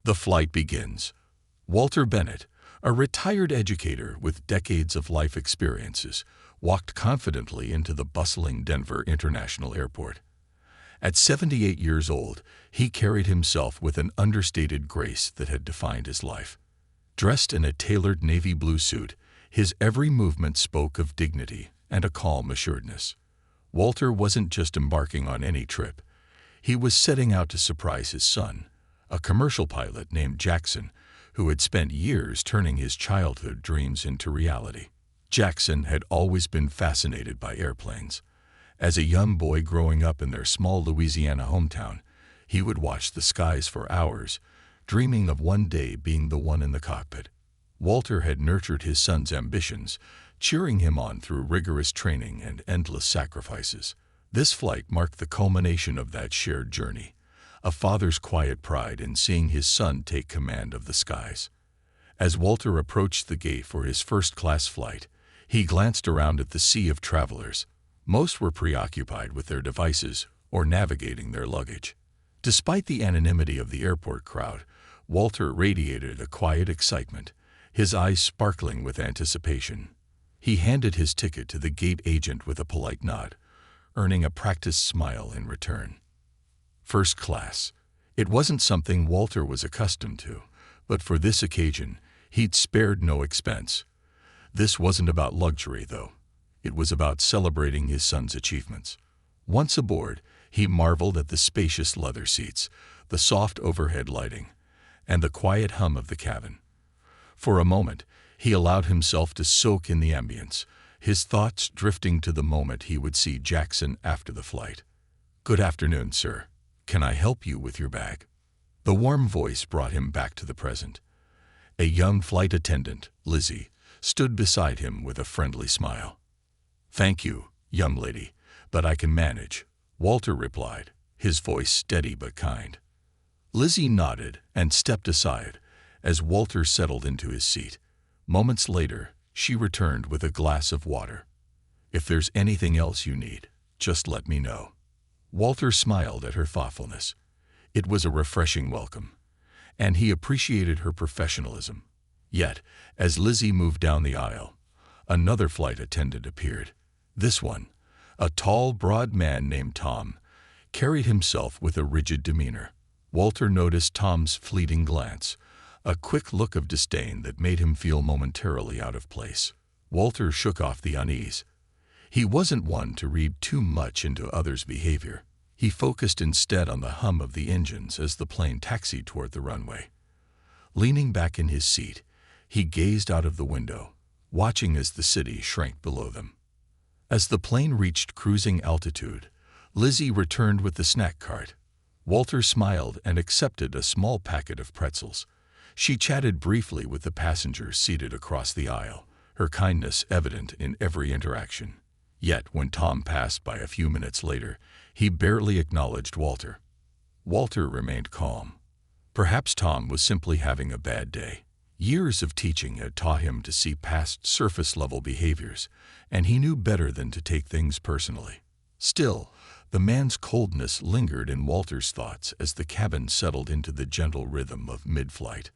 The flight begins. Walter Bennett, a retired educator with decades of life experiences, walked confidently into the bustling Denver International Airport. At 78 years old, he carried himself with an understated grace that had defined his life. Dressed in a tailored navy blue suit, his every movement spoke of dignity and a calm assuredness. Walter wasn't just embarking on any trip. He was setting out to surprise his son, a commercial pilot named Jackson, who had spent years turning his childhood dreams into reality. Jackson had always been fascinated by airplanes. As a young boy growing up in their small Louisiana hometown, he would watch the skies for hours, dreaming of one day being the one in the cockpit. Walter had nurtured his son's ambitions, cheering him on through rigorous training and endless sacrifices. This flight marked the culmination of that shared journey, a father's quiet pride in seeing his son take command of the skies. As Walter approached the gate for his first-class flight, he glanced around at the sea of travelers. Most were preoccupied with their devices or navigating their luggage. Despite the anonymity of the airport crowd, Walter radiated a quiet excitement, his eyes sparkling with anticipation. He handed his ticket to the gate agent with a polite nod, earning a practiced smile in return. First class. It wasn't something Walter was accustomed to, but for this occasion, he'd spared no expense. This wasn't about luxury, though. It was about celebrating his son's achievements. Once aboard, he marveled at the spacious leather seats, the soft overhead lighting, and the quiet hum of the cabin. For a moment, he allowed himself to soak in the ambience, his thoughts drifting to the moment he would see Jackson after the flight. "Good afternoon, sir. Can I help you with your bag?" The warm voice brought him back to the present. A young flight attendant, Lizzie, stood beside him with a friendly smile. "Thank you, young lady, but I can manage," Walter replied, his voice steady but kind. Lizzie nodded and stepped aside as Walter settled into his seat. Moments later, she returned with a glass of water. "If there's anything else you need, just let me know." Walter smiled at her thoughtfulness. It was a refreshing welcome, and he appreciated her professionalism. Yet, as Lizzie moved down the aisle, another flight attendant appeared. This one, a tall, broad man named Tom, carried himself with a rigid demeanor. Walter noticed Tom's fleeting glance, a quick look of disdain that made him feel momentarily out of place. Walter shook off the unease. He wasn't one to read too much into others' behavior. He focused instead on the hum of the engines as the plane taxied toward the runway. Leaning back in his seat, he gazed out of the window, watching as the city shrank below them. As the plane reached cruising altitude, Lizzie returned with the snack cart. Walter smiled and accepted a small packet of pretzels. She chatted briefly with the passengers seated across the aisle, her kindness evident in every interaction. Yet when Tom passed by a few minutes later, he barely acknowledged Walter. Walter remained calm. Perhaps Tom was simply having a bad day. Years of teaching had taught him to see past surface-level behaviors, and he knew better than to take things personally. Still, the man's coldness lingered in Walter's thoughts as the cabin settled into the gentle rhythm of mid-flight.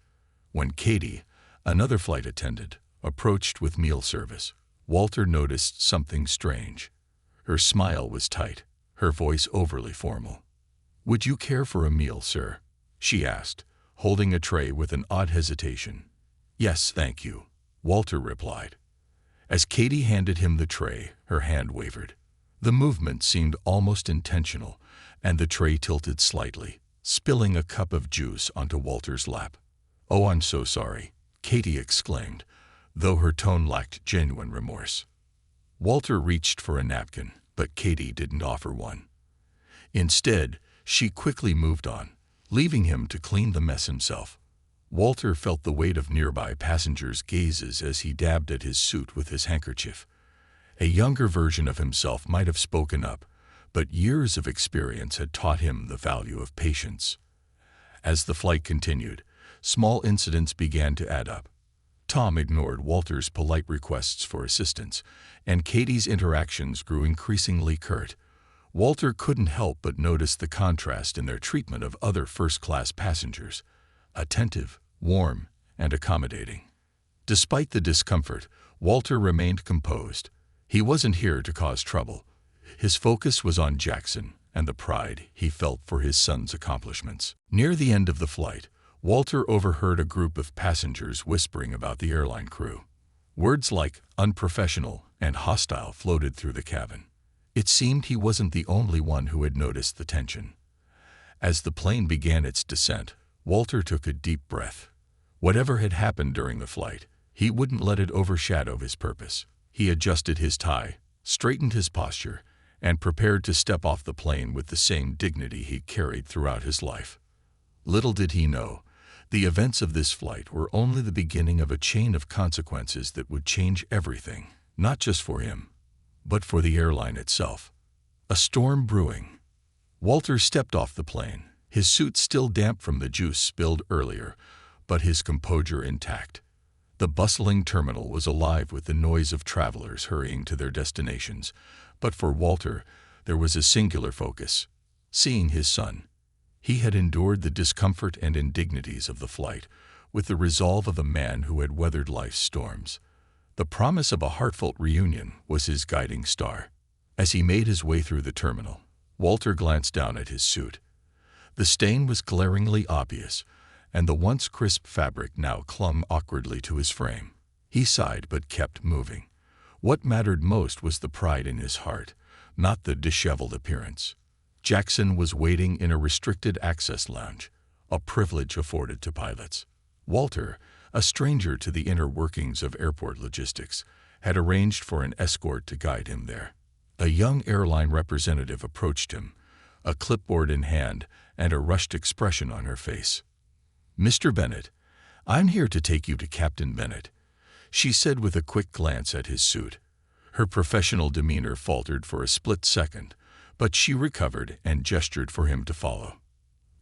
When Katie, another flight attendant, approached with meal service, Walter noticed something strange. Her smile was tight, her voice overly formal. "Would you care for a meal, sir?" she asked, holding a tray with an odd hesitation. "Yes, thank you," Walter replied. As Katie handed him the tray, her hand wavered. The movement seemed almost intentional, and the tray tilted slightly, spilling a cup of juice onto Walter's lap. "Oh, I'm so sorry," Katie exclaimed, though her tone lacked genuine remorse. Walter reached for a napkin, but Katie didn't offer one. Instead, she quickly moved on, leaving him to clean the mess himself. Walter felt the weight of nearby passengers' gazes as he dabbed at his suit with his handkerchief. A younger version of himself might have spoken up, but years of experience had taught him the value of patience. As the flight continued, small incidents began to add up. Tom ignored Walter's polite requests for assistance, and Katie's interactions grew increasingly curt. Walter couldn't help but notice the contrast in their treatment of other first-class passengers. attentive, warm, and accommodating. Despite the discomfort, Walter remained composed. He wasn't here to cause trouble. His focus was on Jackson and the pride he felt for his son's accomplishments. Near the end of the flight, Walter overheard a group of passengers whispering about the airline crew. Words like unprofessional and hostile floated through the cabin. It seemed he wasn't the only one who had noticed the tension. As the plane began its descent, Walter took a deep breath. Whatever had happened during the flight, he wouldn't let it overshadow his purpose. He adjusted his tie, straightened his posture, and prepared to step off the plane with the same dignity he carried throughout his life. Little did he know, the events of this flight were only the beginning of a chain of consequences that would change everything, not just for him, but for the airline itself. A storm brewing. Walter stepped off the plane, his suit still damp from the juice spilled earlier, but his composure intact. The bustling terminal was alive with the noise of travelers hurrying to their destinations, but for Walter, there was a singular focus: seeing his son. He had endured the discomfort and indignities of the flight with the resolve of a man who had weathered life's storms. The promise of a heartfelt reunion was his guiding star. As he made his way through the terminal, Walter glanced down at his suit. The stain was glaringly obvious, and the once crisp fabric now clung awkwardly to his frame. He sighed but kept moving. What mattered most was the pride in his heart, not the disheveled appearance. Jackson was waiting in a restricted access lounge, a privilege afforded to pilots. Walter, a stranger to the inner workings of airport logistics, had arranged for an escort to guide him there. A young airline representative approached him, a clipboard in hand and a rushed expression on her face. "Mr. Bennett, I'm here to take you to Captain Bennett," she said with a quick glance at his suit. Her professional demeanor faltered for a split second, but she recovered and gestured for him to follow.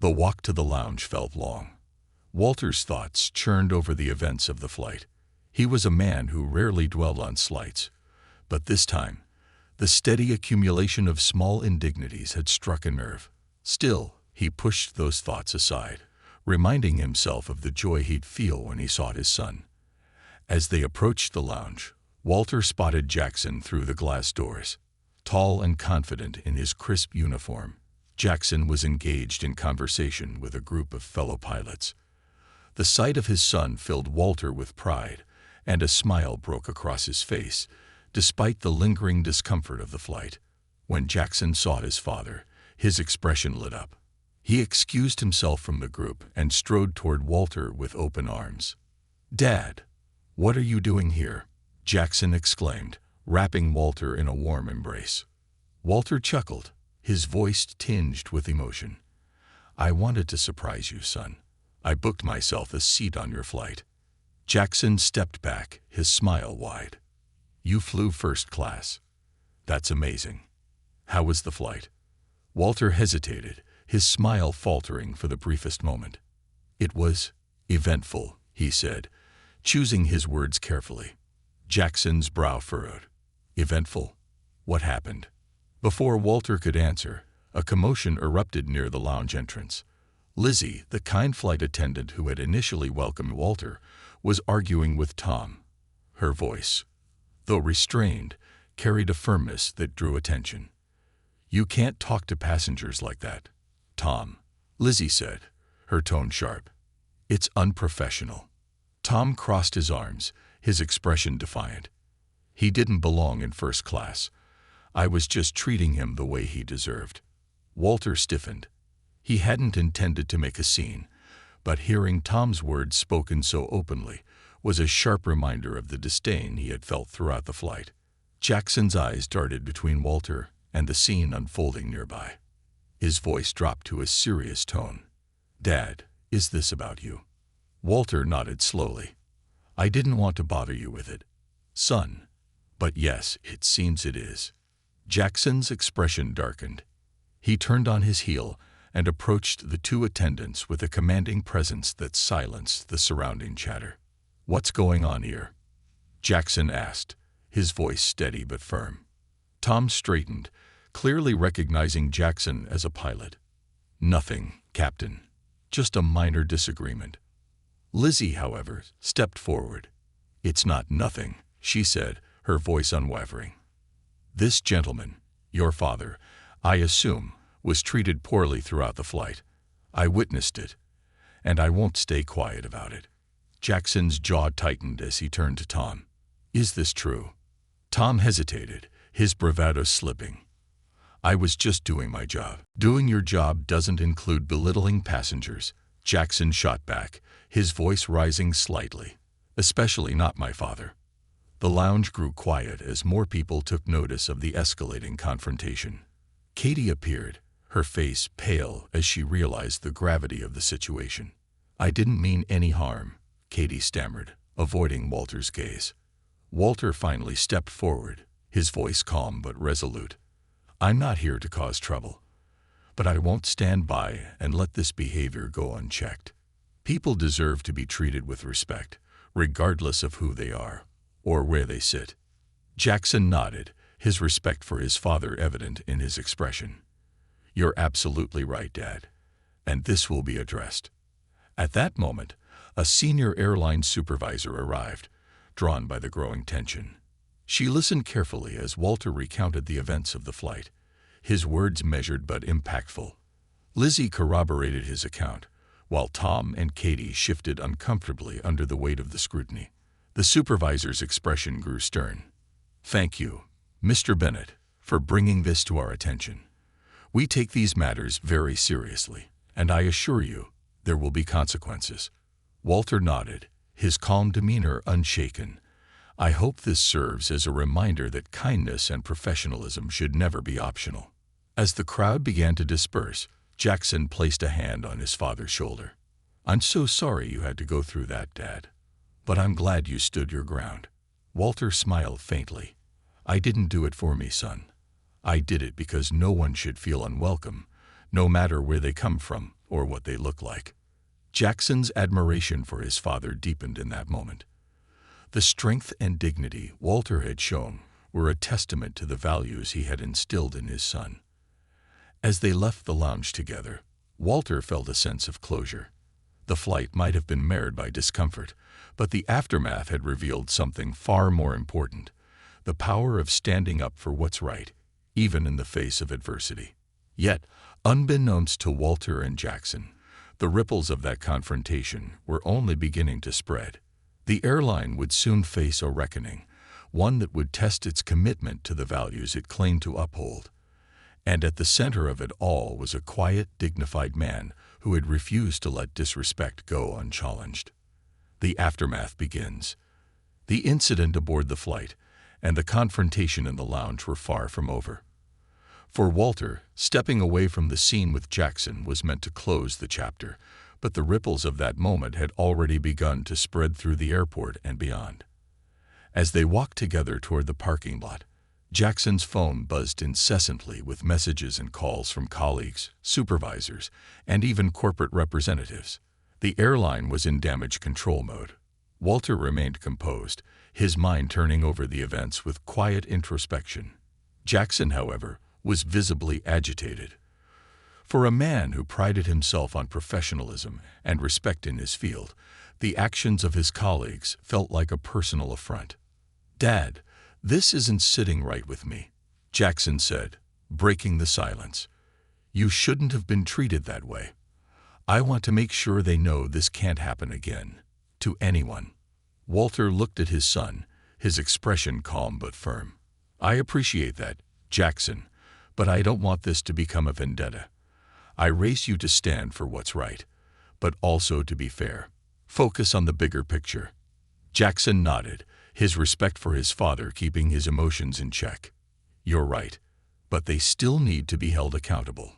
The walk to the lounge felt long. Walter's thoughts churned over the events of the flight. He was a man who rarely dwelled on slights, but this time, the steady accumulation of small indignities had struck a nerve. Still, he pushed those thoughts aside, reminding himself of the joy he'd feel when he saw his son. As they approached the lounge, Walter spotted Jackson through the glass doors. Tall and confident in his crisp uniform, Jackson was engaged in conversation with a group of fellow pilots. The sight of his son filled Walter with pride, and a smile broke across his face, despite the lingering discomfort of the flight. When Jackson saw his father, his expression lit up. He excused himself from the group and strode toward Walter with open arms. "Dad, what are you doing here?" Jackson exclaimed, wrapping Walter in a warm embrace. Walter chuckled, his voice tinged with emotion. "I wanted to surprise you, son. I booked myself a seat on your flight." Jackson stepped back, his smile wide. "You flew first class. That's amazing. How was the flight?" Walter hesitated, his smile faltering for the briefest moment. "It was eventful," he said, choosing his words carefully. Jackson's brow furrowed. "Eventful? What happened?" Before Walter could answer, a commotion erupted near the lounge entrance. Lizzie, the kind flight attendant who had initially welcomed Walter, was arguing with Tom. Her voice, though restrained, carried a firmness that drew attention. "You can't talk to passengers like that, Tom," Lizzie said, her tone sharp. "It's unprofessional." Tom crossed his arms, his expression defiant. "He didn't belong in first class. I was just treating him the way he deserved." Walter stiffened. He hadn't intended to make a scene, but hearing Tom's words spoken so openly was a sharp reminder of the disdain he had felt throughout the flight. Jackson's eyes darted between Walter and the scene unfolding nearby. His voice dropped to a serious tone. "Dad, is this about you?" Walter nodded slowly. "I didn't want to bother you with it, son. But yes, it seems it is." Jackson's expression darkened. He turned on his heel and approached the two attendants with a commanding presence that silenced the surrounding chatter. "What's going on here?" Jackson asked, his voice steady but firm. Tom straightened, clearly recognizing Jackson as a pilot. "Nothing, Captain. Just a minor disagreement." Lizzie, however, stepped forward. "It's not nothing," she said, her voice unwavering. "This gentleman, your father, I assume, was treated poorly throughout the flight. I witnessed it, and I won't stay quiet about it." Jackson's jaw tightened as he turned to Tom. "Is this true?" Tom hesitated, his bravado slipping. "I was just doing my job." "Doing your job doesn't include belittling passengers," Jackson shot back, his voice rising slightly. "Especially not my father." The lounge grew quiet as more people took notice of the escalating confrontation. Katie appeared, her face pale as she realized the gravity of the situation. "I didn't mean any harm," Katie stammered, avoiding Walter's gaze. Walter finally stepped forward, his voice calm but resolute. "I'm not here to cause trouble, but I won't stand by and let this behavior go unchecked. People deserve to be treated with respect, regardless of who they are or where they sit." Jackson nodded, his respect for his father evident in his expression. "You're absolutely right, Dad, and this will be addressed." At that moment, a senior airline supervisor arrived, drawn by the growing tension. She listened carefully as Walter recounted the events of the flight, his words measured but impactful. Lizzie corroborated his account, while Tom and Katie shifted uncomfortably under the weight of the scrutiny. The supervisor's expression grew stern. "Thank you, Mr. Bennett, for bringing this to our attention. We take these matters very seriously, and I assure you there will be consequences." Walter nodded, his calm demeanor unshaken. "I hope this serves as a reminder that kindness and professionalism should never be optional." As the crowd began to disperse, Jackson placed a hand on his father's shoulder. "I'm so sorry you had to go through that, Dad, but I'm glad you stood your ground." Walter smiled faintly. "I didn't do it for me, son. I did it because no one should feel unwelcome, no matter where they come from or what they look like." Jackson's admiration for his father deepened in that moment. The strength and dignity Walter had shown were a testament to the values he had instilled in his son. As they left the lounge together, Walter felt a sense of closure. The flight might have been marred by discomfort, but the aftermath had revealed something far more important: the power of standing up for what's right, even in the face of adversity. Yet, unbeknownst to Walter and Jackson, the ripples of that confrontation were only beginning to spread. The airline would soon face a reckoning, one that would test its commitment to the values it claimed to uphold. And at the center of it all was a quiet, dignified man who had refused to let disrespect go unchallenged. The aftermath begins. The incident aboard the flight and the confrontation in the lounge were far from over. For Walter, stepping away from the scene with Jackson was meant to close the chapter, but the ripples of that moment had already begun to spread through the airport and beyond. As they walked together toward the parking lot, Jackson's phone buzzed incessantly with messages and calls from colleagues, supervisors, and even corporate representatives. The airline was in damage control mode. Walter remained composed, his mind turning over the events with quiet introspection. Jackson, however, was visibly agitated. For a man who prided himself on professionalism and respect in his field, the actions of his colleagues felt like a personal affront. "Dad, this isn't sitting right with me," Jackson said, breaking the silence. "You shouldn't have been treated that way. I want to make sure they know this can't happen again, to anyone." Walter looked at his son, his expression calm but firm. "I appreciate that, Jackson, but I don't want this to become a vendetta. I raise you to stand for what's right, but also to be fair. Focus on the bigger picture." Jackson nodded, his respect for his father keeping his emotions in check. "You're right, but they still need to be held accountable."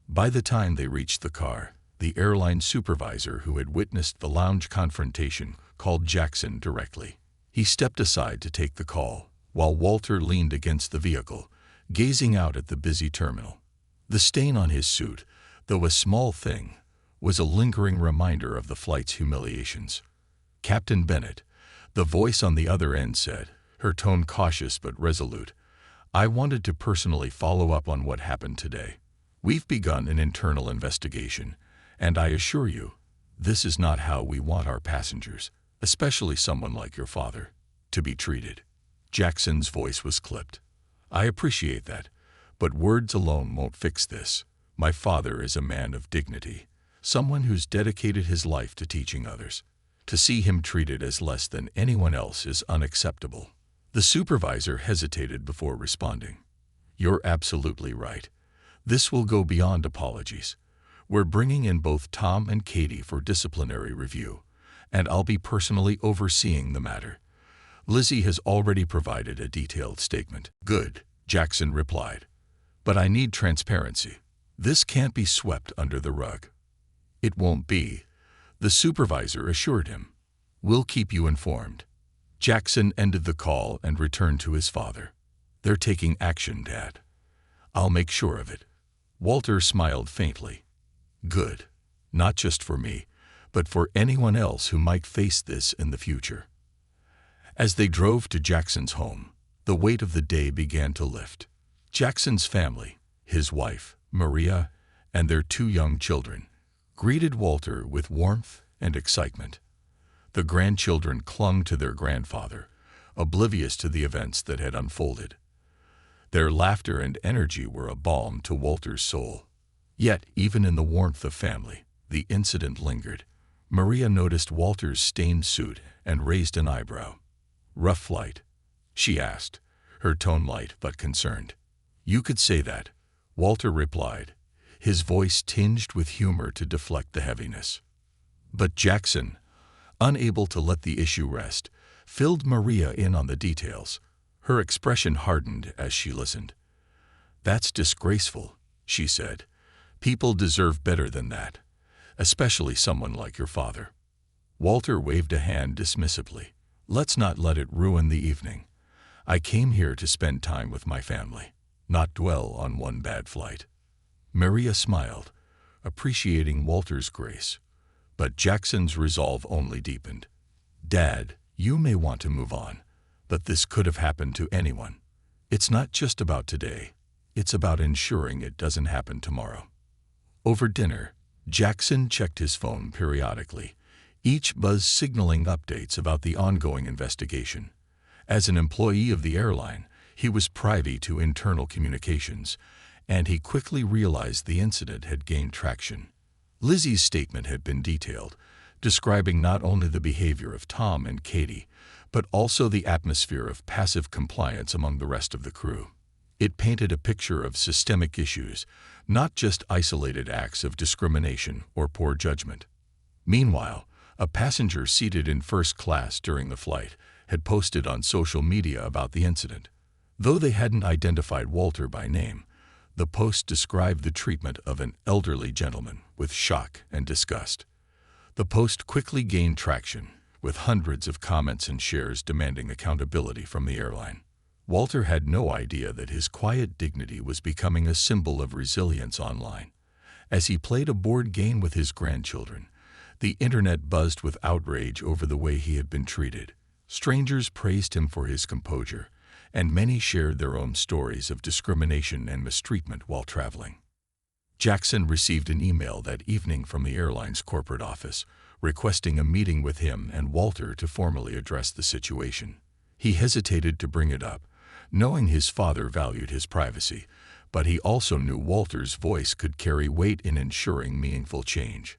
By the time they reached the car, the airline supervisor who had witnessed the lounge confrontation called Jackson directly. He stepped aside to take the call, while Walter leaned against the vehicle, gazing out at the busy terminal. The stain on his suit, though a small thing, was a lingering reminder of the flight's humiliations. "Captain Bennett," the voice on the other end said, her tone cautious but resolute, "I wanted to personally follow up on what happened today. We've begun an internal investigation, and I assure you, This is not how we want our passengers, especially someone like your father, to be treated." Jackson's voice was clipped. "I appreciate that, but words alone won't fix this. My father is a man of dignity, someone who's dedicated his life to teaching others. To see him treated as less than anyone else is unacceptable." The supervisor hesitated before responding. "You're absolutely right. This will go beyond apologies. We're bringing in both Tom and Katie for disciplinary review, and I'll be personally overseeing the matter." Lizzie has already provided a detailed statement. "Good," Jackson replied. "But I need transparency. This can't be swept under the rug." "It won't be," the supervisor assured him. "We'll keep you informed." Jackson ended the call and returned to his father. "They're taking action, Dad. I'll make sure of it." Walter smiled faintly. "Good. Not just for me, but for anyone else who might face this in the future." As they drove to Jackson's home, the weight of the day began to lift. Jackson's family, his wife, Maria, and their 2 young children, greeted Walter with warmth and excitement. The grandchildren clung to their grandfather, oblivious to the events that had unfolded. Their laughter and energy were a balm to Walter's soul. Yet, even in the warmth of family, the incident lingered. Maria noticed Walter's stained suit and raised an eyebrow. "Rough flight?" she asked, her tone light but concerned. "You could say that," Walter replied, his voice tinged with humor to deflect the heaviness. But Jackson, unable to let the issue rest, filled Maria in on the details. Her expression hardened as she listened. "That's disgraceful," she said. "People deserve better than that, especially someone like your father." Walter waved a hand dismissively. "Let's not let it ruin the evening. I came here to spend time with my family, not dwell on one bad flight." Maria smiled, appreciating Walter's grace, but Jackson's resolve only deepened. "Dad, you may want to move on, but this could have happened to anyone. It's not just about today. It's about ensuring it doesn't happen tomorrow." Over dinner, Jackson checked his phone periodically, each buzz signaling updates about the ongoing investigation. As an employee of the airline, he was privy to internal communications, and he quickly realized the incident had gained traction. Lizzie's statement had been detailed, describing not only the behavior of Tom and Katie, but also the atmosphere of passive compliance among the rest of the crew. It painted a picture of systemic issues, not just isolated acts of discrimination or poor judgment. Meanwhile, a passenger seated in first class during the flight had posted on social media about the incident. Though they hadn't identified Walter by name, the post described the treatment of an elderly gentleman with shock and disgust. The post quickly gained traction, with hundreds of comments and shares demanding accountability from the airline. Walter had no idea that his quiet dignity was becoming a symbol of resilience online. As he played a board game with his grandchildren, the internet buzzed with outrage over the way he had been treated. Strangers praised him for his composure, and many shared their own stories of discrimination and mistreatment while traveling. Jackson received an email that evening from the airline's corporate office, requesting a meeting with him and Walter to formally address the situation. He hesitated to bring it up, knowing his father valued his privacy, but he also knew Walter's voice could carry weight in ensuring meaningful change.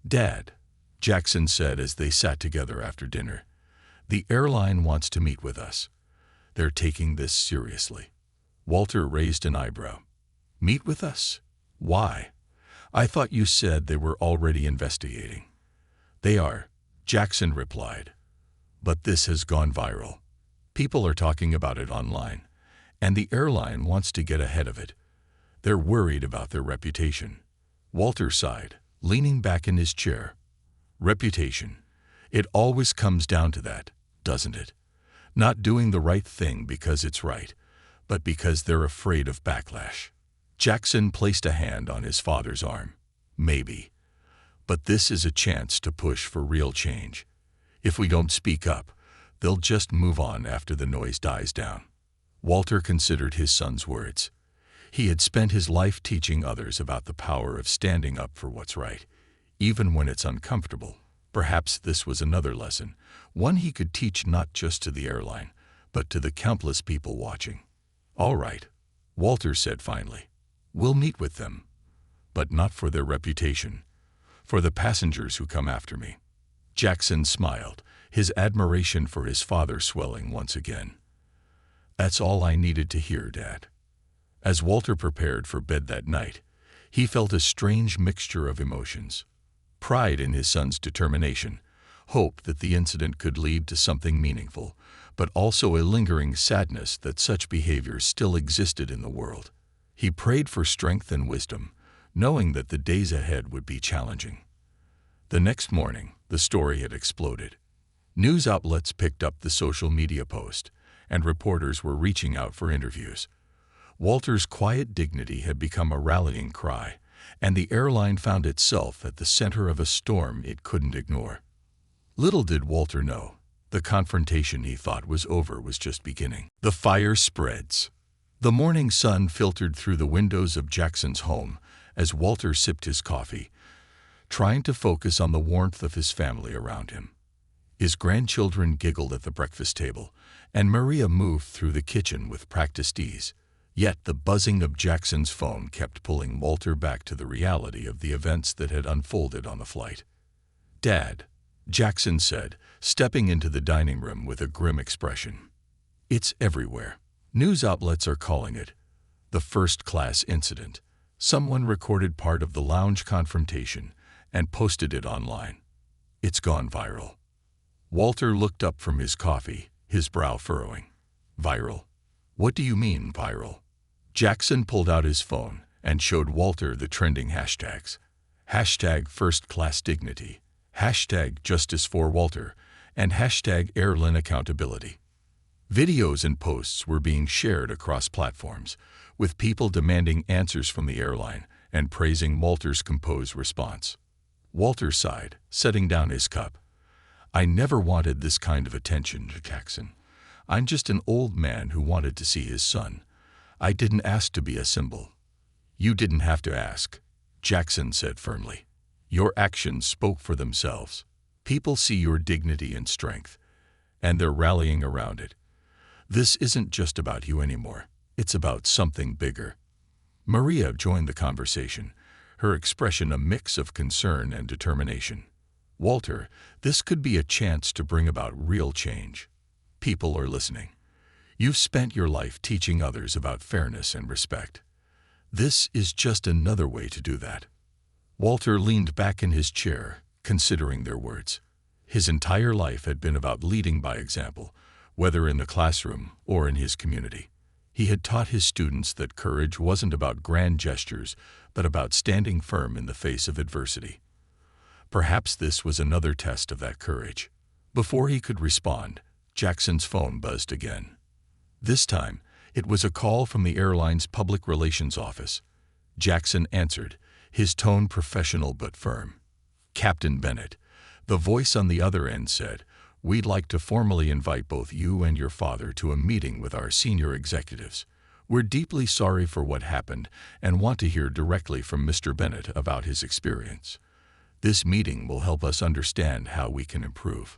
"Dad," Jackson said as they sat together after dinner, "the airline wants to meet with us. They're taking this seriously." Walter raised an eyebrow. "Meet with us? Why? I thought you said they were already investigating." "They are," Jackson replied. "But this has gone viral. People are talking about it online, and the airline wants to get ahead of it. They're worried about their reputation." Walter sighed, leaning back in his chair. "Reputation. It always comes down to that, doesn't it? Not doing the right thing because it's right, but because they're afraid of backlash." Jackson placed a hand on his father's arm. "Maybe. But this is a chance to push for real change. If we don't speak up, they'll just move on after the noise dies down." Walter considered his son's words. He had spent his life teaching others about the power of standing up for what's right, even when it's uncomfortable. Perhaps this was another lesson, one he could teach not just to the airline, but to the countless people watching. "All right," Walter said finally. "We'll meet with them. But not for their reputation. For the passengers who come after me." Jackson smiled, his admiration for his father swelling once again. "That's all I needed to hear, Dad." As Walter prepared for bed that night, he felt a strange mixture of emotions. Pride in his son's determination, hope that the incident could lead to something meaningful, but also a lingering sadness that such behavior still existed in the world. He prayed for strength and wisdom, knowing that the days ahead would be challenging. The next morning, the story had exploded. News outlets picked up the social media post, and reporters were reaching out for interviews. Walter's quiet dignity had become a rallying cry, and the airline found itself at the center of a storm it couldn't ignore. Little did Walter know, the confrontation he thought was over was just beginning. The fire spreads. The morning sun filtered through the windows of Jackson's home as Walter sipped his coffee, trying to focus on the warmth of his family around him. His grandchildren giggled at the breakfast table, and Maria moved through the kitchen with practiced ease. Yet the buzzing of Jackson's phone kept pulling Walter back to the reality of the events that had unfolded on the flight. "Dad," Jackson said, stepping into the dining room with a grim expression. "It's everywhere. News outlets are calling it the first-class incident. Someone recorded part of the lounge confrontation and posted it online. It's gone viral." Walter looked up from his coffee, his brow furrowing. "Viral? What do you mean, viral?" Jackson pulled out his phone and showed Walter the trending hashtags. Hashtag first-class dignity, hashtag justice for Walter, and hashtag airline accountability. Videos and posts were being shared across platforms, with people demanding answers from the airline and praising Walter's composed response. Walter sighed, setting down his cup. "I never wanted this kind of attention, Jackson. I'm just an old man who wanted to see his son. I didn't ask to be a symbol." "You didn't have to ask," Jackson said firmly. "Your actions spoke for themselves. People see your dignity and strength, and they're rallying around it. This isn't just about you anymore. It's about something bigger." Maria joined the conversation, her expression a mix of concern and determination. "Walter, this could be a chance to bring about real change. People are listening. You've spent your life teaching others about fairness and respect. This is just another way to do that." Walter leaned back in his chair, considering their words. His entire life had been about leading by example, whether in the classroom or in his community. He had taught his students that courage wasn't about grand gestures, but about standing firm in the face of adversity. Perhaps this was another test of that courage. Before he could respond, Jackson's phone buzzed again. This time, it was a call from the airline's public relations office. Jackson answered, his tone professional but firm. "Captain Bennett." The voice on the other end said, "We'd like to formally invite both you and your father to a meeting with our senior executives. We're deeply sorry for what happened and want to hear directly from Mr. Bennett about his experience. This meeting will help us understand how we can improve."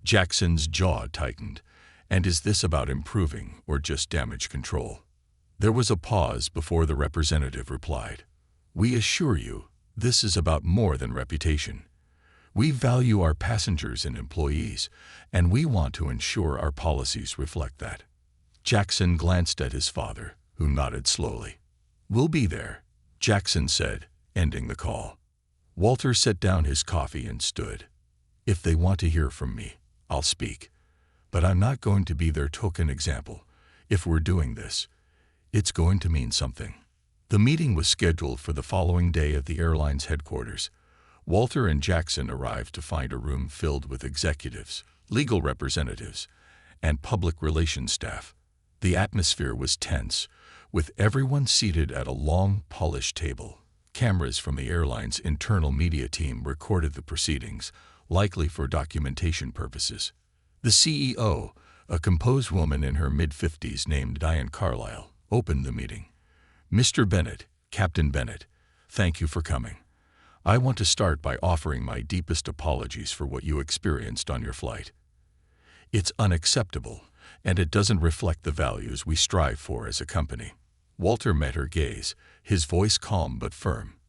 Jackson's jaw tightened. And is this about improving or just damage control? There was a pause before the representative replied. "We assure you, this is about more than reputation. We value our passengers and employees, and we want to ensure our policies reflect that." Jackson glanced at his father, who nodded slowly. "We'll be there," Jackson said, ending the call. Walter set down his coffee and stood. "If they want to hear from me, I'll speak. But I'm not going to be their token example. If we're doing this, it's going to mean something." The meeting was scheduled for the following day at the airline's headquarters. Walter and Jackson arrived to find a room filled with executives, legal representatives, and public relations staff. The atmosphere was tense, with everyone seated at a long, polished table. Cameras from the airline's internal media team recorded the proceedings, likely for documentation purposes. The CEO, a composed woman in her mid-50s named Diane Carlisle, opened the meeting. "Mr. Bennett, Captain Bennett, thank you for coming. I want to start by offering my deepest apologies for what you experienced on your flight. It's unacceptable, and it doesn't reflect the values we strive for as a company." Walter met her gaze, his voice calm but firm.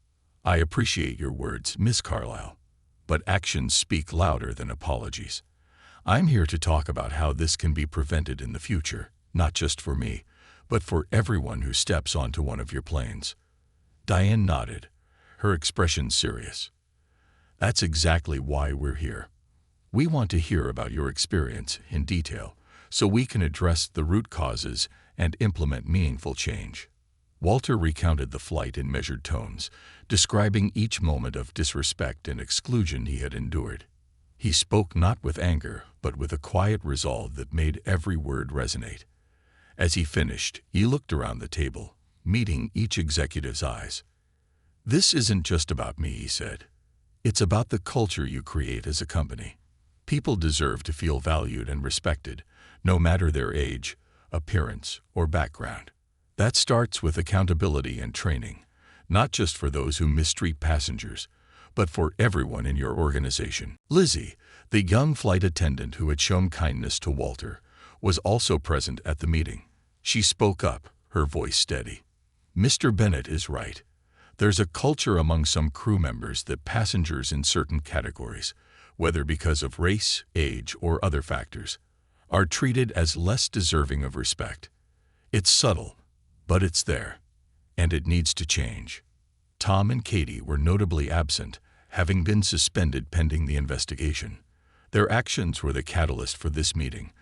"I appreciate your words, Miss Carlyle, but actions speak louder than apologies. I'm here to talk about how this can be prevented in the future, not just for me, but for everyone who steps onto one of your planes." Diane nodded, her expression serious. "That's exactly why we're here. We want to hear about your experience in detail, so we can address the root causes and implement meaningful change." Walter recounted the flight in measured tones, describing each moment of disrespect and exclusion he had endured. He spoke not with anger, but with a quiet resolve that made every word resonate. As he finished, he looked around the table, meeting each executive's eyes. "This isn't just about me," he said. "It's about the culture you create as a company. People deserve to feel valued and respected, no matter their age, appearance, or background. That starts with accountability and training, not just for those who mistreat passengers, but for everyone in your organization." Lizzie, the young flight attendant who had shown kindness to Walter, was also present at the meeting. She spoke up, her voice steady. "Mr. Bennett is right. There's a culture among some crew members that passengers in certain categories, whether because of race, age, or other factors, are treated as less deserving of respect. It's subtle, but it's there, and it needs to change." Tom and Katie were notably absent, having been suspended pending the investigation. Their actions were the catalyst for this meeting,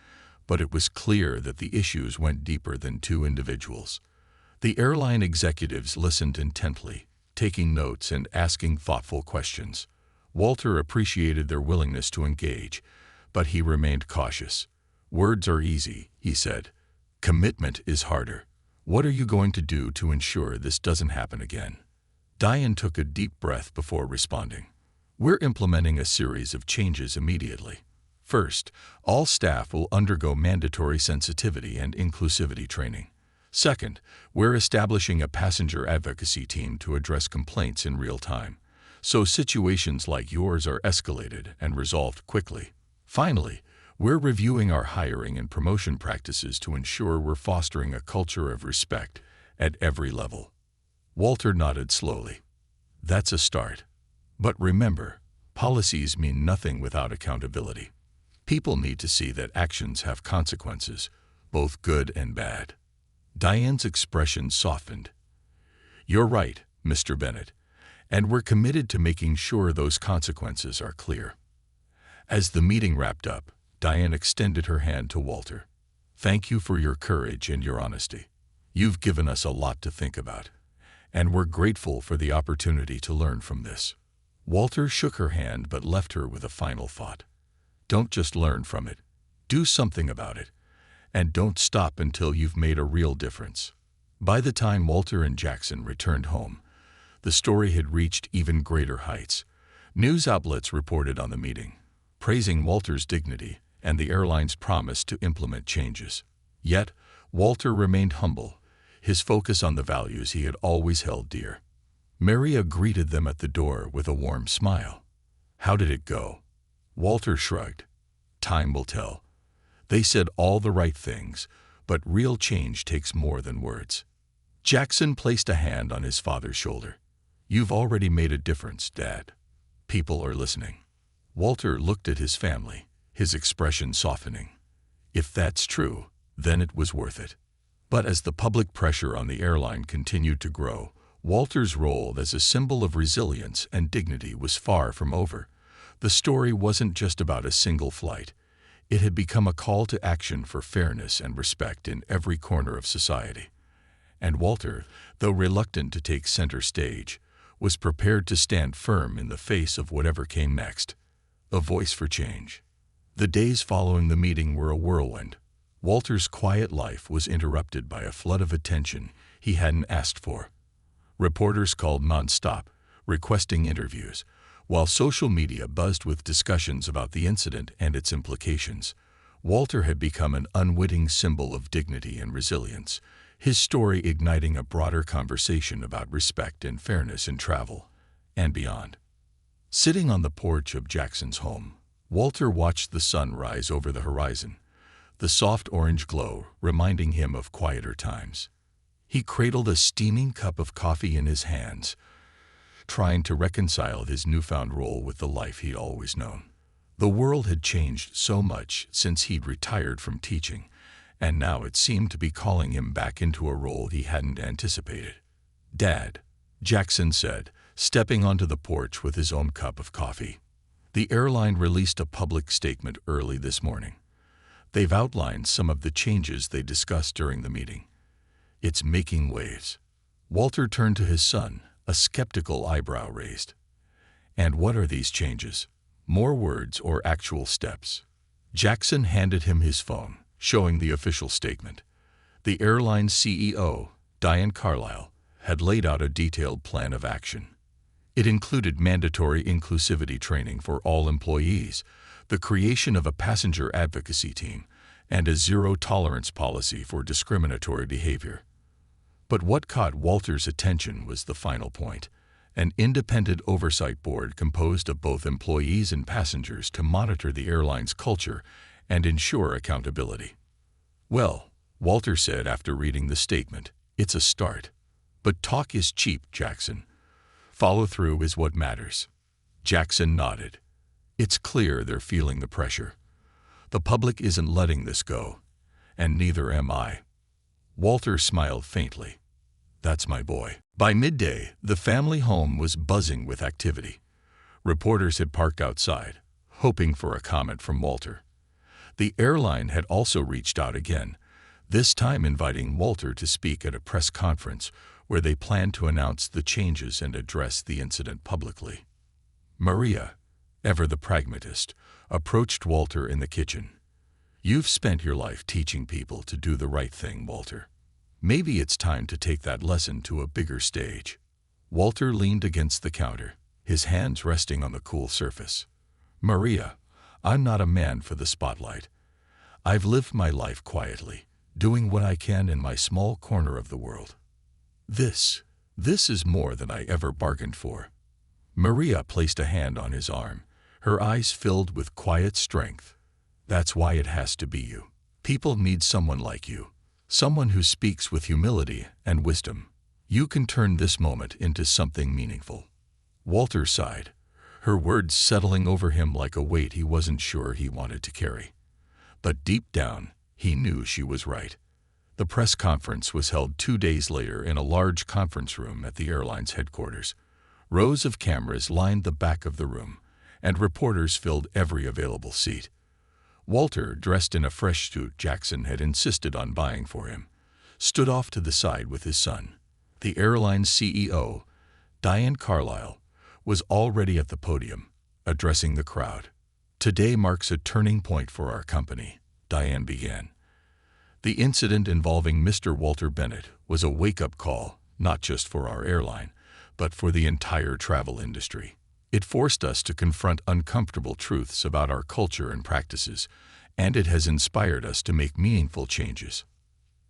but it was clear that the issues went deeper than two individuals. The airline executives listened intently, taking notes and asking thoughtful questions. Walter appreciated their willingness to engage, but he remained cautious. "Words are easy," he said. "Commitment is harder. What are you going to do to ensure this doesn't happen again?" Diane took a deep breath before responding. "We're implementing a series of changes immediately. First, all staff will undergo mandatory sensitivity and inclusivity training. Second, we're establishing a passenger advocacy team to address complaints in real time, so situations like yours are escalated and resolved quickly. Finally, we're reviewing our hiring and promotion practices to ensure we're fostering a culture of respect at every level." Walter nodded slowly. "That's a start. But remember, policies mean nothing without accountability. People need to see that actions have consequences, both good and bad." Diane's expression softened. "You're right, Mr. Bennett, and we're committed to making sure those consequences are clear." As the meeting wrapped up, Diane extended her hand to Walter. "Thank you for your courage and your honesty. You've given us a lot to think about, and we're grateful for the opportunity to learn from this." Walter shook her hand but left her with a final thought. Don't just learn from it. Do something about it. And don't stop until you've made a real difference. By the time Walter and Jackson returned home, the story had reached even greater heights. News outlets reported on the meeting, praising Walter's dignity and the airline's promise to implement changes. Yet, Walter remained humble, his focus on the values he had always held dear. Maria greeted them at the door with a warm smile. "How did it go?" Walter shrugged. "Time will tell. They said all the right things, but real change takes more than words." Jackson placed a hand on his father's shoulder. "You've already made a difference, Dad. People are listening." Walter looked at his family, his expression softening. If that's true, then it was worth it. But as the public pressure on the airline continued to grow, Walter's role as a symbol of resilience and dignity was far from over. The story wasn't just about a single flight. It had become a call to action for fairness and respect in every corner of society. And Walter, though reluctant to take center stage, was prepared to stand firm in the face of whatever came next. A voice for change. The days following the meeting were a whirlwind. Walter's quiet life was interrupted by a flood of attention he hadn't asked for. Reporters called nonstop, requesting interviews, while social media buzzed with discussions about the incident and its implications. Walter had become an unwitting symbol of dignity and resilience, his story igniting a broader conversation about respect and fairness in travel and beyond. Sitting on the porch of Jackson's home, Walter watched the sun rise over the horizon, the soft orange glow reminding him of quieter times. He cradled a steaming cup of coffee in his hands, trying to reconcile his newfound role with the life he'd always known. The world had changed so much since he'd retired from teaching, and now it seemed to be calling him back into a role he hadn't anticipated. "Dad," Jackson said, stepping onto the porch with his own cup of coffee. The airline released a public statement early this morning. They've outlined some of the changes they discussed during the meeting. It's making waves. Walter turned to his son, a skeptical eyebrow raised. "And what are these changes? More words or actual steps?" Jackson handed him his phone, showing the official statement. The airline's CEO, Diane Carlisle, had laid out a detailed plan of action. It included mandatory inclusivity training for all employees, the creation of a passenger advocacy team, and a zero-tolerance policy for discriminatory behavior. But what caught Walter's attention was the final point: an independent oversight board composed of both employees and passengers to monitor the airline's culture and ensure accountability. "Well," Walter said after reading the statement, "it's a start. But talk is cheap, Jackson. Follow-through is what matters." Jackson nodded. "It's clear they're feeling the pressure. The public isn't letting this go, and neither am I." Walter smiled faintly. "That's my boy." By midday, the family home was buzzing with activity. Reporters had parked outside, hoping for a comment from Walter. The airline had also reached out again, this time inviting Walter to speak at a press conference where they planned to announce the changes and address the incident publicly. Maria, ever the pragmatist, approached Walter in the kitchen. "You've spent your life teaching people to do the right thing, Walter. Maybe it's time to take that lesson to a bigger stage." Walter leaned against the counter, his hands resting on the cool surface. "Maria, I'm not a man for the spotlight. I've lived my life quietly, doing what I can in my small corner of the world. This is more than I ever bargained for." Maria placed a hand on his arm, her eyes filled with quiet strength. "That's why it has to be you. People need someone like you, someone who speaks with humility and wisdom. You can turn this moment into something meaningful." Walter sighed, her words settling over him like a weight he wasn't sure he wanted to carry. But deep down, he knew she was right. The press conference was held 2 days later in a large conference room at the airline's headquarters. Rows of cameras lined the back of the room, and reporters filled every available seat. Walter, dressed in a fresh suit Jackson had insisted on buying for him, stood off to the side with his son. The airline's CEO, Diane Carlisle, was already at the podium, addressing the crowd. "Today marks a turning point for our company," Diane began. "The incident involving Mr. Walter Bennett was a wake-up call, not just for our airline, but for the entire travel industry. It forced us to confront uncomfortable truths about our culture and practices, and it has inspired us to make meaningful changes."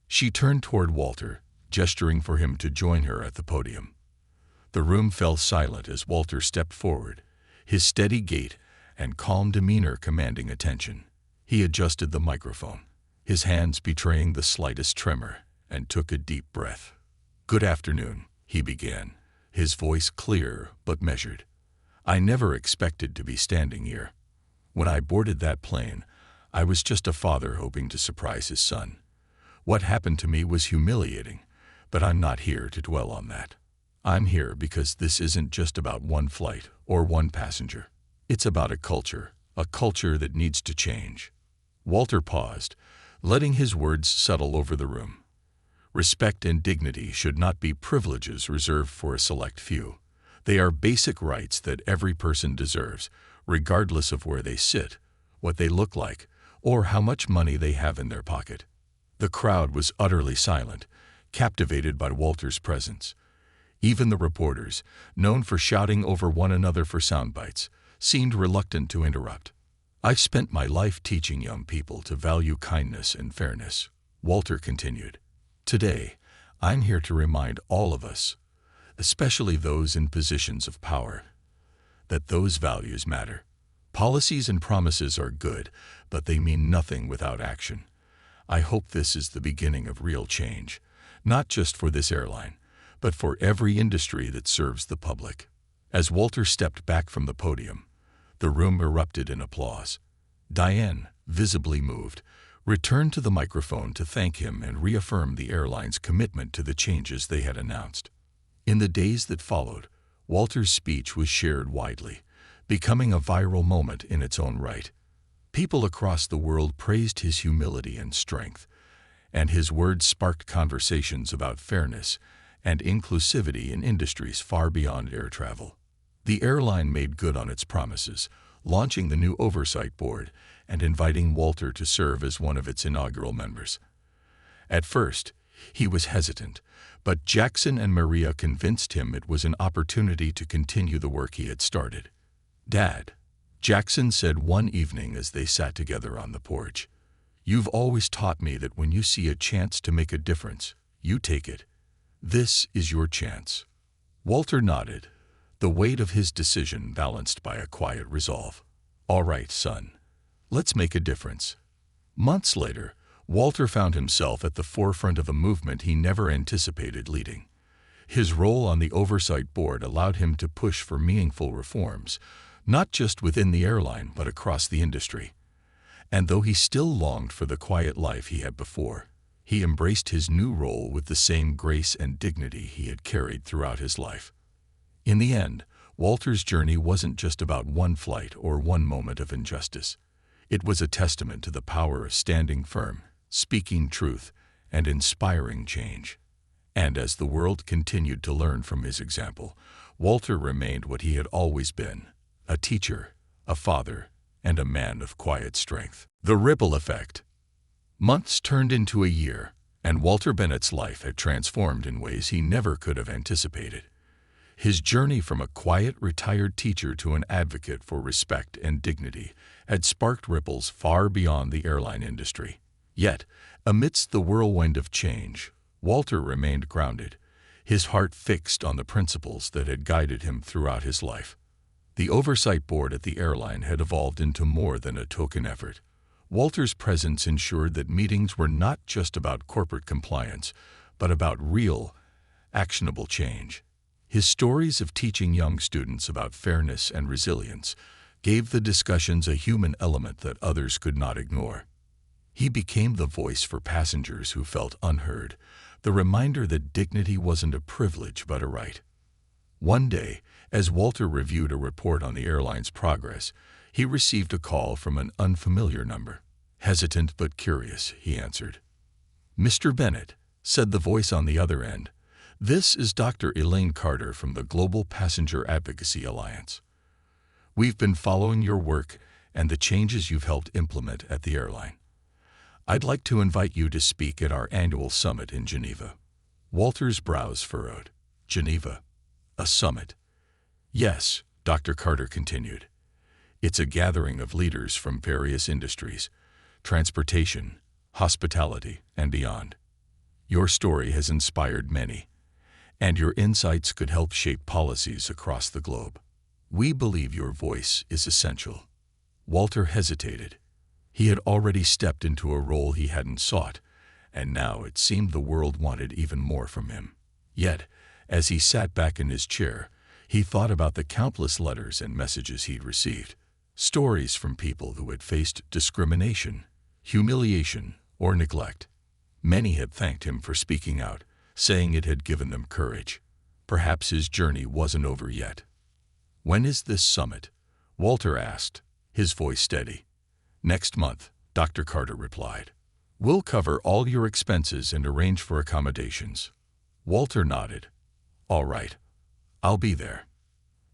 She turned toward Walter, gesturing for him to join her at the podium. The room fell silent as Walter stepped forward, his steady gait and calm demeanor commanding attention. He adjusted the microphone, his hands betraying the slightest tremor, and took a deep breath. "Good afternoon," he began, his voice clear but measured. "I never expected to be standing here. When I boarded that plane, I was just a father hoping to surprise his son. What happened to me was humiliating, but I'm not here to dwell on that. I'm here because this isn't just about one flight or one passenger. It's about a culture that needs to change." Walter paused, letting his words settle over the room. Respect and dignity should not be privileges reserved for a select few. They are basic rights that every person deserves, regardless of where they sit, what they look like, or how much money they have in their pocket. The crowd was utterly silent, captivated by Walter's presence. Even the reporters, known for shouting over one another for sound bites, seemed reluctant to interrupt. "I've spent my life teaching young people to value kindness and fairness," Walter continued. "Today, I'm here to remind all of us, especially those in positions of power, that those values matter. Policies and promises are good, but they mean nothing without action. I hope this is the beginning of real change, not just for this airline, but for every industry that serves the public. As Walter stepped back from the podium, the room erupted in applause. Diane, visibly moved, returned to the microphone to thank him and reaffirm the airline's commitment to the changes they had announced. In the days that followed, Walter's speech was shared widely, becoming a viral moment in its own right. People across the world praised his humility and strength, and his words sparked conversations about fairness and inclusivity in industries far beyond air travel. The airline made good on its promises, launching the new oversight board and inviting Walter to serve as one of its inaugural members. At first, he was hesitant, but Jackson and Maria convinced him it was an opportunity to continue the work he had started. "Dad," Jackson said one evening as they sat together on the porch, "you've always taught me that when you see a chance to make a difference, you take it. This is your chance." Walter nodded, the weight of his decision balanced by a quiet resolve. "All right, son. Let's make a difference." Months later, Walter found himself at the forefront of a movement he never anticipated leading. His role on the oversight board allowed him to push for meaningful reforms, not just within the airline but across the industry. And though he still longed for the quiet life he had before, he embraced his new role with the same grace and dignity he had carried throughout his life. In the end, Walter's journey wasn't just about one flight or one moment of injustice. It was a testament to the power of standing firm, speaking truth, and inspiring change. And as the world continued to learn from his example, Walter remained what he had always been: a teacher, a father, and a man of quiet strength. The ripple effect. Months turned into a year, and Walter Bennett's life had transformed in ways he never could have anticipated. His journey from a quiet, retired teacher to an advocate for respect and dignity had sparked ripples far beyond the airline industry. Yet, amidst the whirlwind of change, Walter remained grounded, his heart fixed on the principles that had guided him throughout his life. The oversight board at the airline had evolved into more than a token effort. Walter's presence ensured that meetings were not just about corporate compliance, but about real, actionable change. His stories of teaching young students about fairness and resilience gave the discussions a human element that others could not ignore. He became the voice for passengers who felt unheard, the reminder that dignity wasn't a privilege but a right. One day, as Walter reviewed a report on the airline's progress, he received a call from an unfamiliar number. Hesitant but curious, he answered. "Mr. Bennett," said the voice on the other end, "this is Dr. Elaine Carter from the Global Passenger Advocacy Alliance. We've been following your work and the changes you've helped implement at the airline. I'd like to invite you to speak at our annual summit in Geneva." Walter's brows furrowed. Geneva? A summit? "Yes," Dr. Carter continued. "It's a gathering of leaders from various industries, transportation, hospitality, and beyond. Your story has inspired many, and your insights could help shape policies across the globe. We believe your voice is essential." Walter hesitated. He had already stepped into a role he hadn't sought, and now it seemed the world wanted even more from him. Yet, as he sat back in his chair, he thought about the countless letters and messages he'd received. Stories from people who had faced discrimination, humiliation, or neglect. Many had thanked him for speaking out, saying it had given them courage. Perhaps his journey wasn't over yet. "When is this summit?" Walter asked, his voice steady. "Next month," Dr. Carter replied. "We'll cover all your expenses and arrange for accommodations." Walter nodded. "All right. I'll be there."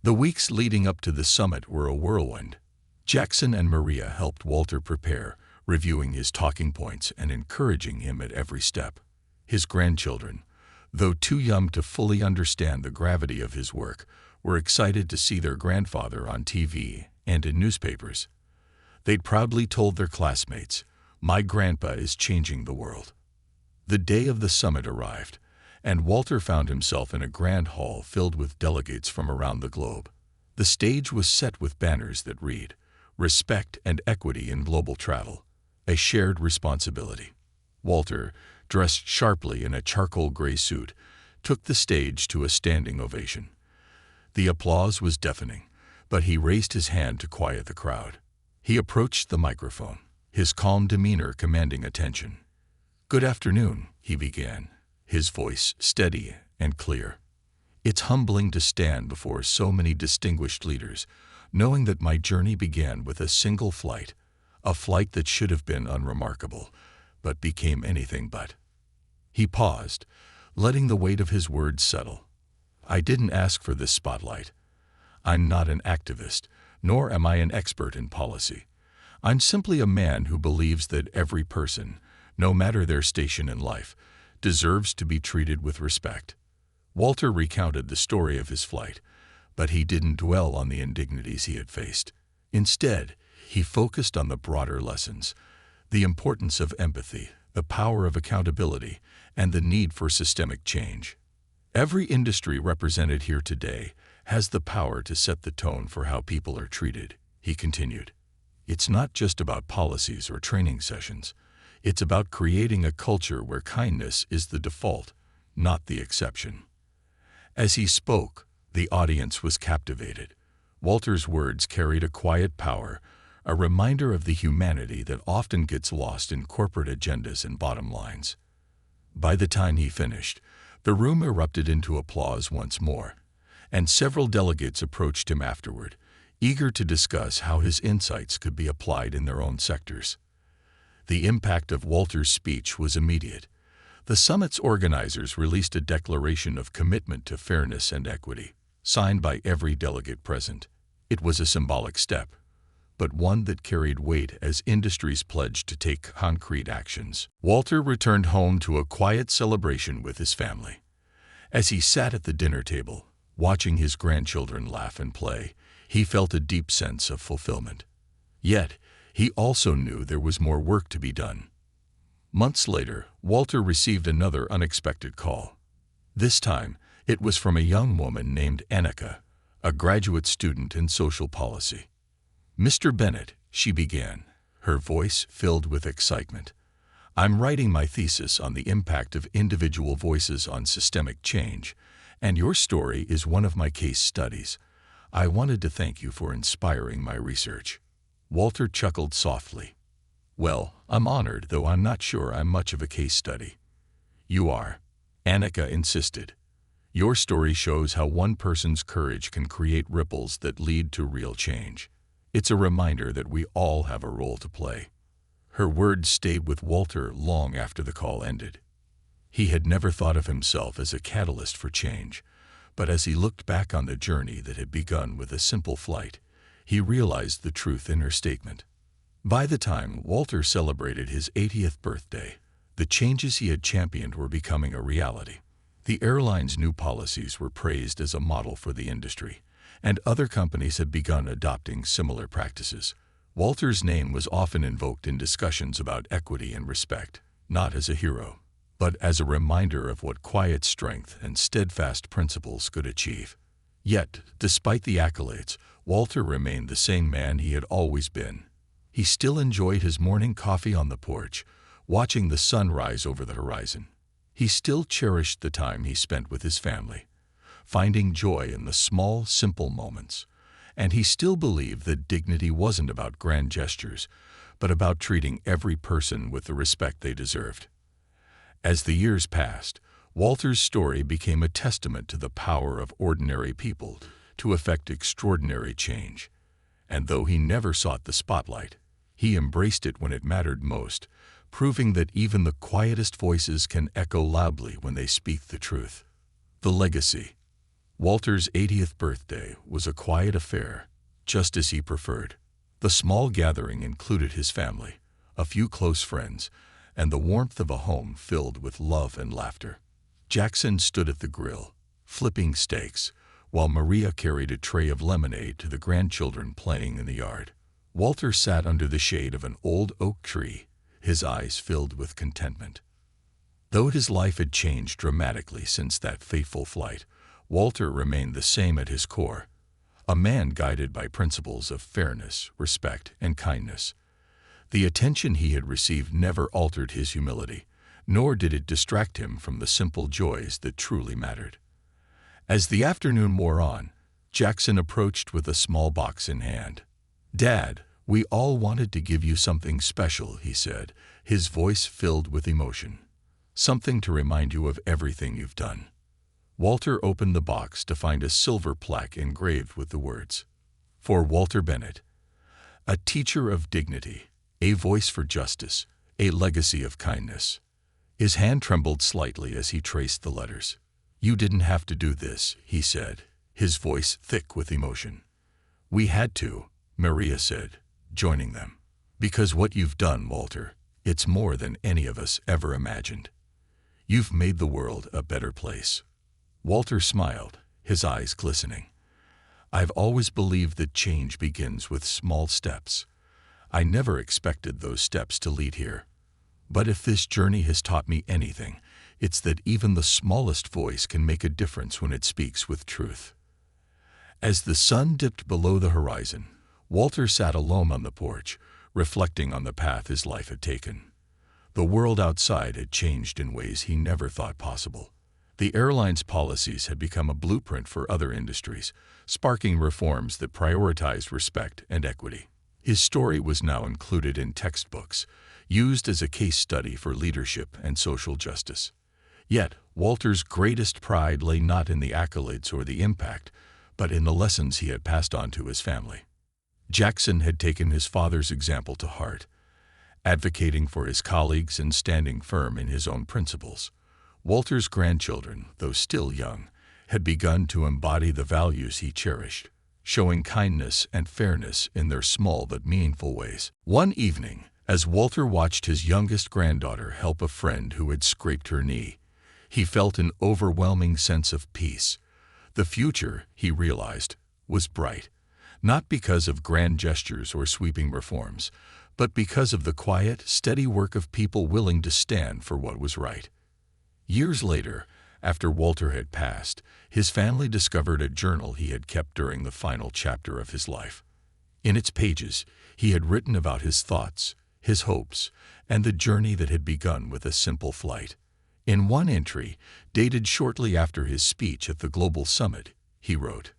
The weeks leading up to the summit were a whirlwind. Jackson and Maria helped Walter prepare, reviewing his talking points and encouraging him at every step. His grandchildren, though too young to fully understand the gravity of his work, were excited to see their grandfather on TV and in newspapers. They'd proudly told their classmates, "My grandpa is changing the world." The day of the summit arrived, and Walter found himself in a grand hall filled with delegates from around the globe. The stage was set with banners that read, "Respect and Equity in Global Travel, a Shared Responsibility." Walter, dressed sharply in a charcoal gray suit, took the stage to a standing ovation. The applause was deafening, but he raised his hand to quiet the crowd. He approached the microphone, his calm demeanor commanding attention. "Good afternoon," he began, his voice steady and clear. "It's humbling to stand before so many distinguished leaders, knowing that my journey began with a single flight, a flight that should have been unremarkable, but became anything but." He paused, letting the weight of his words settle. "I didn't ask for this spotlight. I'm not an activist, nor am I an expert in policy. I'm simply a man who believes that every person, no matter their station in life, deserves to be treated with respect." Walter recounted the story of his flight, but he didn't dwell on the indignities he had faced. Instead, he focused on the broader lessons: the importance of empathy, the power of accountability, and the need for systemic change. "Every industry represented here today has the power to set the tone for how people are treated," he continued. "It's not just about policies or training sessions. It's about creating a culture where kindness is the default, not the exception." As he spoke, the audience was captivated. Walter's words carried a quiet power, a reminder of the humanity that often gets lost in corporate agendas and bottom lines. By the time he finished, the room erupted into applause once more, and several delegates approached him afterward, eager to discuss how his insights could be applied in their own sectors. The impact of Walter's speech was immediate. The summit's organizers released a declaration of commitment to fairness and equity, signed by every delegate present. It was a symbolic step, but one that carried weight as industries pledged to take concrete actions. Walter returned home to a quiet celebration with his family. As he sat at the dinner table, watching his grandchildren laugh and play, he felt a deep sense of fulfillment. Yet, he also knew there was more work to be done. Months later, Walter received another unexpected call. This time, it was from a young woman named Annika, a graduate student in social policy. "Mr. Bennett," she began, her voice filled with excitement, "I'm writing my thesis on the impact of individual voices on systemic change, and your story is one of my case studies. I wanted to thank you for inspiring my research." Walter chuckled softly. "Well, I'm honored, though I'm not sure I'm much of a case study." "You are," Annika insisted. "Your story shows how one person's courage can create ripples that lead to real change. It's a reminder that we all have a role to play." Her words stayed with Walter long after the call ended. He had never thought of himself as a catalyst for change, but as he looked back on the journey that had begun with a simple flight, he realized the truth in her statement. By the time Walter celebrated his 80th birthday, the changes he had championed were becoming a reality. The airline's new policies were praised as a model for the industry, and other companies had begun adopting similar practices. Walter's name was often invoked in discussions about equity and respect, not as a hero, but as a reminder of what quiet strength and steadfast principles could achieve. Yet, despite the accolades, Walter remained the same man he had always been. He still enjoyed his morning coffee on the porch, watching the sun rise over the horizon. He still cherished the time he spent with his family, finding joy in the small, simple moments. And he still believed that dignity wasn't about grand gestures, but about treating every person with the respect they deserved. As the years passed, Walter's story became a testament to the power of ordinary people to effect extraordinary change. And though he never sought the spotlight, he embraced it when it mattered most, proving that even the quietest voices can echo loudly when they speak the truth. The legacy. Walter's 80th birthday was a quiet affair, just as he preferred. The small gathering included his family, a few close friends, and the warmth of a home filled with love and laughter. Jackson stood at the grill, flipping steaks, while Maria carried a tray of lemonade to the grandchildren playing in the yard. Walter sat under the shade of an old oak tree, his eyes filled with contentment. Though his life had changed dramatically since that fateful flight, Walter remained the same at his core, a man guided by principles of fairness, respect, and kindness. The attention he had received never altered his humility, nor did it distract him from the simple joys that truly mattered. As the afternoon wore on, Jackson approached with a small box in hand. "Dad, we all wanted to give you something special," he said, his voice filled with emotion. "Something to remind you of everything you've done." Walter opened the box to find a silver plaque engraved with the words, "For Walter Bennett, a teacher of dignity, a voice for justice, a legacy of kindness." His hand trembled slightly as he traced the letters. "You didn't have to do this," he said, his voice thick with emotion. "We had to," Maria said, joining them. "Because what you've done, Walter, it's more than any of us ever imagined. You've made the world a better place." Walter smiled, his eyes glistening. "I've always believed that change begins with small steps. I never expected those steps to lead here. But if this journey has taught me anything, it's that even the smallest voice can make a difference when it speaks with truth." As the sun dipped below the horizon, Walter sat alone on the porch, reflecting on the path his life had taken. The world outside had changed in ways he never thought possible. The airline's policies had become a blueprint for other industries, sparking reforms that prioritized respect and equity. His story was now included in textbooks, used as a case study for leadership and social justice. Yet, Walter's greatest pride lay not in the accolades or the impact, but in the lessons he had passed on to his family. Jackson had taken his father's example to heart, advocating for his colleagues and standing firm in his own principles. Walter's grandchildren, though still young, had begun to embody the values he cherished, showing kindness and fairness in their small but meaningful ways. One evening, as Walter watched his youngest granddaughter help a friend who had scraped her knee, he felt an overwhelming sense of peace. The future, he realized, was bright, not because of grand gestures or sweeping reforms, but because of the quiet, steady work of people willing to stand for what was right. Years later, after Walter had passed, his family discovered a journal he had kept during the final chapter of his life. In its pages, he had written about his thoughts, his hopes, and the journey that had begun with a simple flight. In one entry, dated shortly after his speech at the Global Summit, he wrote,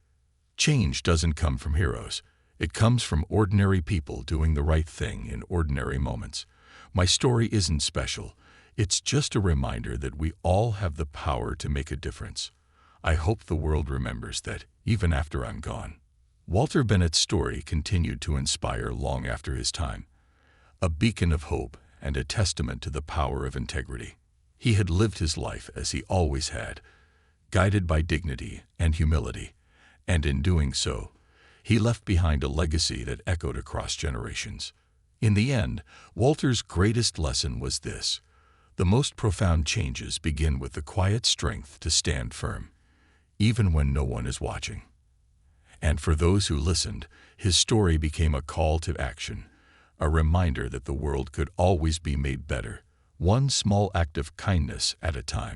"Change doesn't come from heroes. It comes from ordinary people doing the right thing in ordinary moments. My story isn't special. It's just a reminder that we all have the power to make a difference. I hope the world remembers that, even after I'm gone." Walter Bennett's story continued to inspire long after his time, a beacon of hope and a testament to the power of integrity. He had lived his life as he always had, guided by dignity and humility, and in doing so, he left behind a legacy that echoed across generations. In the end, Walter's greatest lesson was this: the most profound changes begin with the quiet strength to stand firm, even when no one is watching. And for those who listened, his story became a call to action, a reminder that the world could always be made better, one small act of kindness at a time.